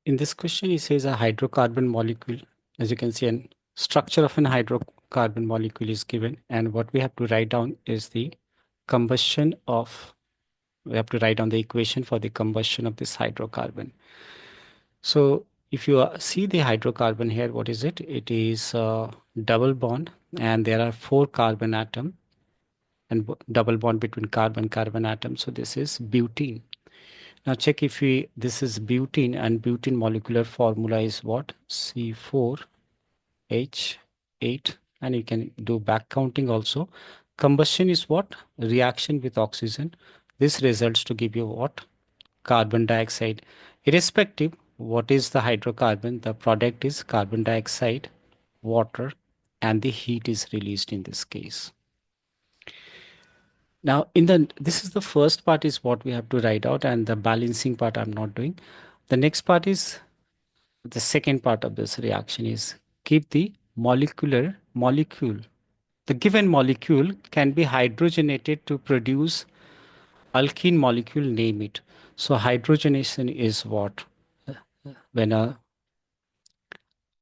In this question, it says a hydrocarbon molecule. As you can see, a structure of an hydrocarbon molecule is given, and what we have to write down is the combustion of. We have to write down the equation for the combustion of this hydrocarbon. So, if you see the hydrocarbon here, what is it? It is a double bond, and there are 4 carbon atoms and double bond between carbon atoms. So this is butene. Now check if this is butene, and butene molecular formula is what? C4H8, and you can do back counting also. Combustion is what? Reaction with oxygen. This results to give you what? Carbon dioxide. Irrespective, what is the hydrocarbon? The product is carbon dioxide, water, and the heat is released in this case. Now, this is the first part is what we have to write out, and the balancing part I'm not doing. The next part is the second part of this reaction is keep the molecule. The given molecule can be hydrogenated to produce alkene molecule, name it. So hydrogenation is what? When a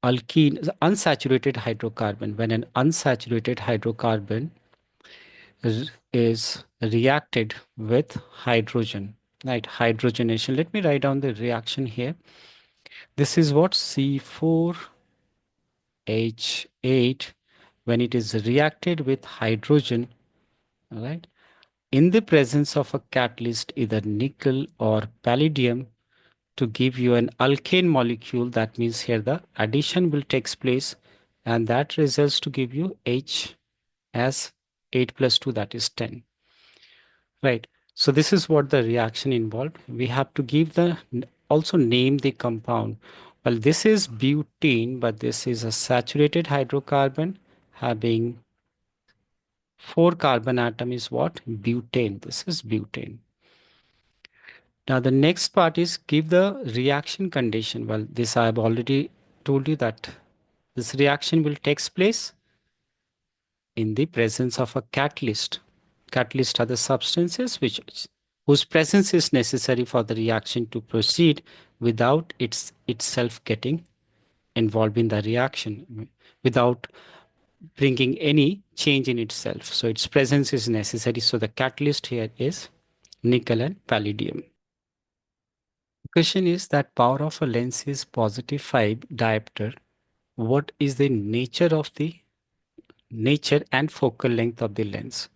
alkene, unsaturated hydrocarbon, when an unsaturated hydrocarbon is reacted with hydrogen, right? Hydrogenation. Let me write down the reaction here. This is what? C4H8, when it is reacted with hydrogen, right? In the presence of a catalyst, either nickel or palladium, to give you an alkane molecule. That means here the addition will takes place, and that results to give you H as 8 plus 2, that is 10. Right. So this is what the reaction involved. We have to give also name the compound. Well, this is butane, but this is a saturated hydrocarbon having 4 carbon atom is what? Butane. This is butane. Now the next part is give the reaction condition. Well, this I have already told you that this reaction will takes place in the presence of a catalyst. Catalysts are the substances whose presence is necessary for the reaction to proceed without itself getting involved in the reaction, without bringing any change in itself. So its presence is necessary. So the catalyst here is nickel and palladium. The question is that power of a lens is positive 5 diopter. What is the nature and focal length of the lens?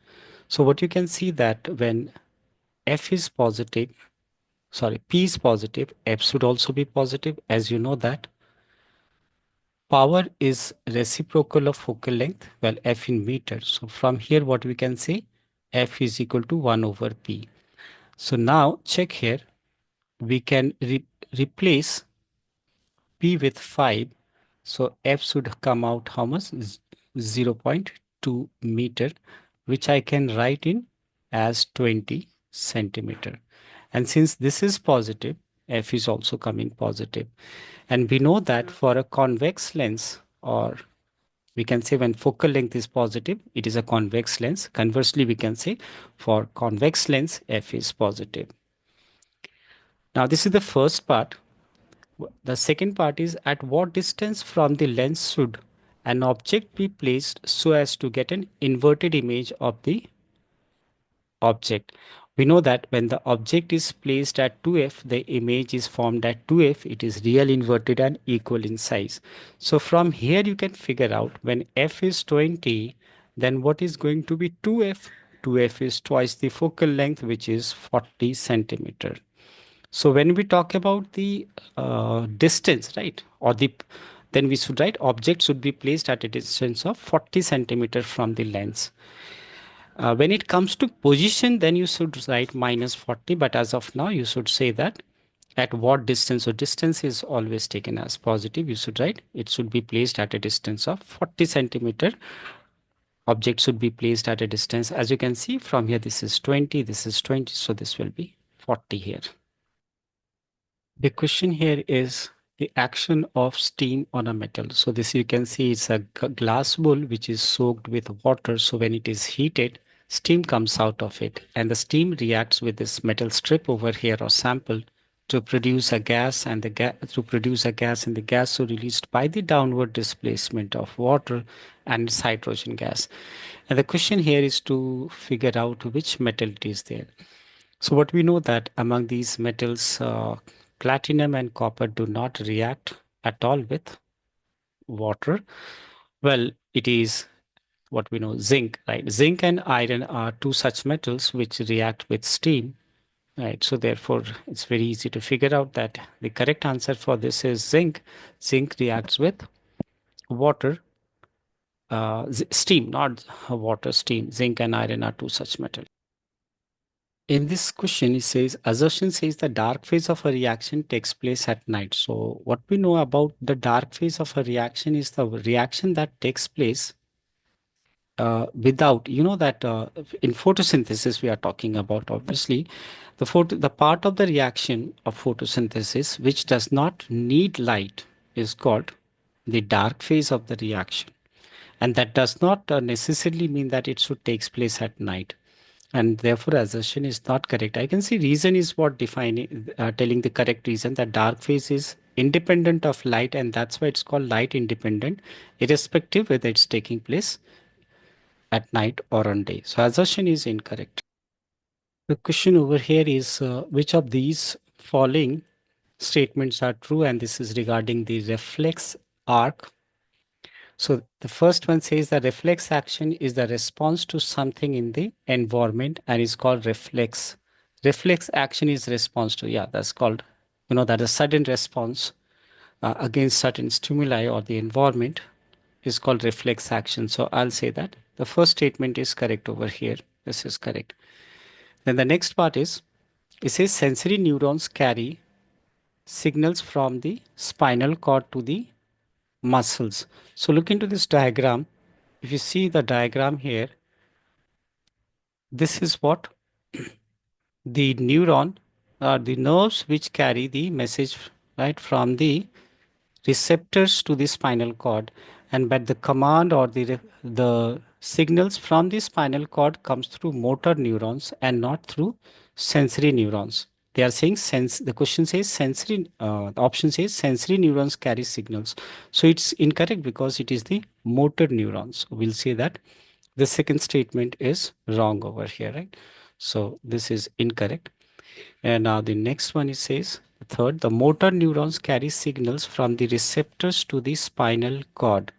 So what you can see that when F is positive, P is positive, F should also be positive, as you know that power is reciprocal of focal length, well, F in meters. So from here, what we can say, F is equal to 1 over P. So now check here, we can replace P with 5. So F should come out how much? 0.2 meter, which I can write in as 20 centimeter. And since this is positive, F is also coming positive. And we know that for a convex lens, or we can say when focal length is positive, it is a convex lens. Conversely, we can say for convex lens, F is positive. Now, this is the first part. The second part is at what distance from the lens should an object be placed so as to get an inverted image of the object. We know that when the object is placed at 2f, the image is formed at 2f. It is real inverted and equal in size. So from here you can figure out when f is 20, then what is going to be 2f? 2f is twice the focal length, which is 40 centimeter. So when we talk about the distance, right, then we should write object should be placed at a distance of 40 centimeter from the lens. When it comes to position, then you should write minus 40, but as of now, you should say that at what distance. So distance is always taken as positive. You should write it should be placed at a distance of 40 centimeter. Object should be placed at a distance. As you can see from here, this is 20, this is 20, so this will be 40 here. The question here is the action of steam on a metal. So this you can see it's a glass bowl which is soaked with water. So when it is heated, steam comes out of it, and the steam reacts with this metal strip over here or sample to produce a gas and the gas so released by the downward displacement of water and its hydrogen gas. And the question here is to figure out which metal it is there. So what we know that among these metals, platinum and copper do not react at all with water. Well, it is what we know, zinc, right? Zinc and iron are two such metals which react with steam, right? So therefore, it's very easy to figure out that the correct answer for this is zinc. Zinc reacts with water, steam, not water, steam. Zinc and iron are two such metals. In this question, it says, assertion says the dark phase of a reaction takes place at night. So what we know about the dark phase of a reaction is the reaction that takes place without, you know that in photosynthesis we are talking about, obviously, the part of the reaction of photosynthesis which does not need light is called the dark phase of the reaction. And that does not necessarily mean that it should takes place at night. And therefore, assertion is not correct. I can see reason is what defining, telling the correct reason that dark phase is independent of light, and that's why it's called light independent, irrespective whether it's taking place at night or on day. So assertion is incorrect. The question over here is which of these following statements are true, and this is regarding the reflex arc. So the first one says the reflex action is the response to something in the environment and is called reflex. Reflex action is response to, yeah, that's called, you know, that a sudden response against certain stimuli or the environment is called reflex action. So I'll say that the first statement is correct over here. This is correct. Then the next part is, it says sensory neurons carry signals from the spinal cord to the muscles. So look into this diagram. If you see the diagram here, this is what the neuron are the nerves which carry the message right from the receptors to the spinal cord, and but the command or the signals from the spinal cord comes through motor neurons and not through sensory neurons. They are saying sense, the question says sensory, the option says sensory neurons carry signals, so it's incorrect because it is the motor neurons. We'll say that the second statement is wrong over here, right? So this is incorrect. And now the next one, it says, third, the motor neurons carry signals from the receptors to the spinal cord.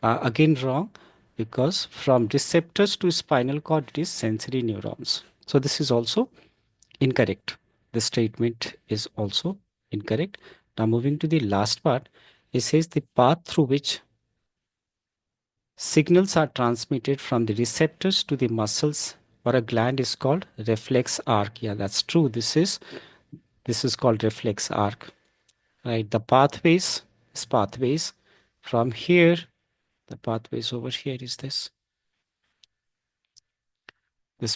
Again wrong, because from receptors to spinal cord it is sensory neurons. So this is also incorrect. The statement is also incorrect. Now moving to the last part, it says the path through which signals are transmitted from the receptors to the muscles or a gland is called reflex arc. Yeah, that's true. This is called reflex arc, right? The pathways from here, the pathways over here is this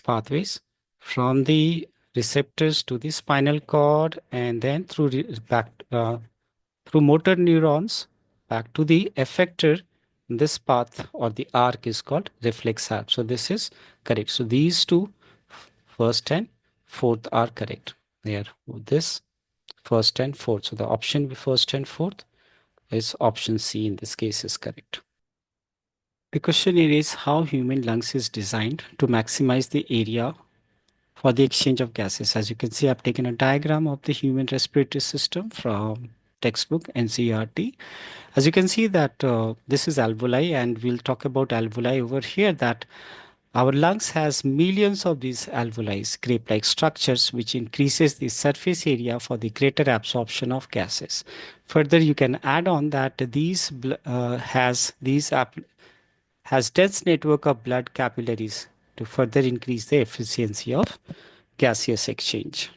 pathways from the receptors to the spinal cord, and then back through motor neurons back to the effector. This path or the arc is called reflex arc. So this is correct. So these two, first and fourth, are correct. There, this first and fourth. So the option first and fourth is option C in this case is correct. The question here is how human lungs is designed to maximize the area for the exchange of gases. As you can see, I've taken a diagram of the human respiratory system from textbook NCERT. As you can see that this is alveoli, and we'll talk about alveoli over here, that our lungs has millions of these alveoli, grape-like structures, which increases the surface area for the greater absorption of gases. Further, you can add on that has dense network of blood capillaries to further increase the efficiency of gaseous exchange.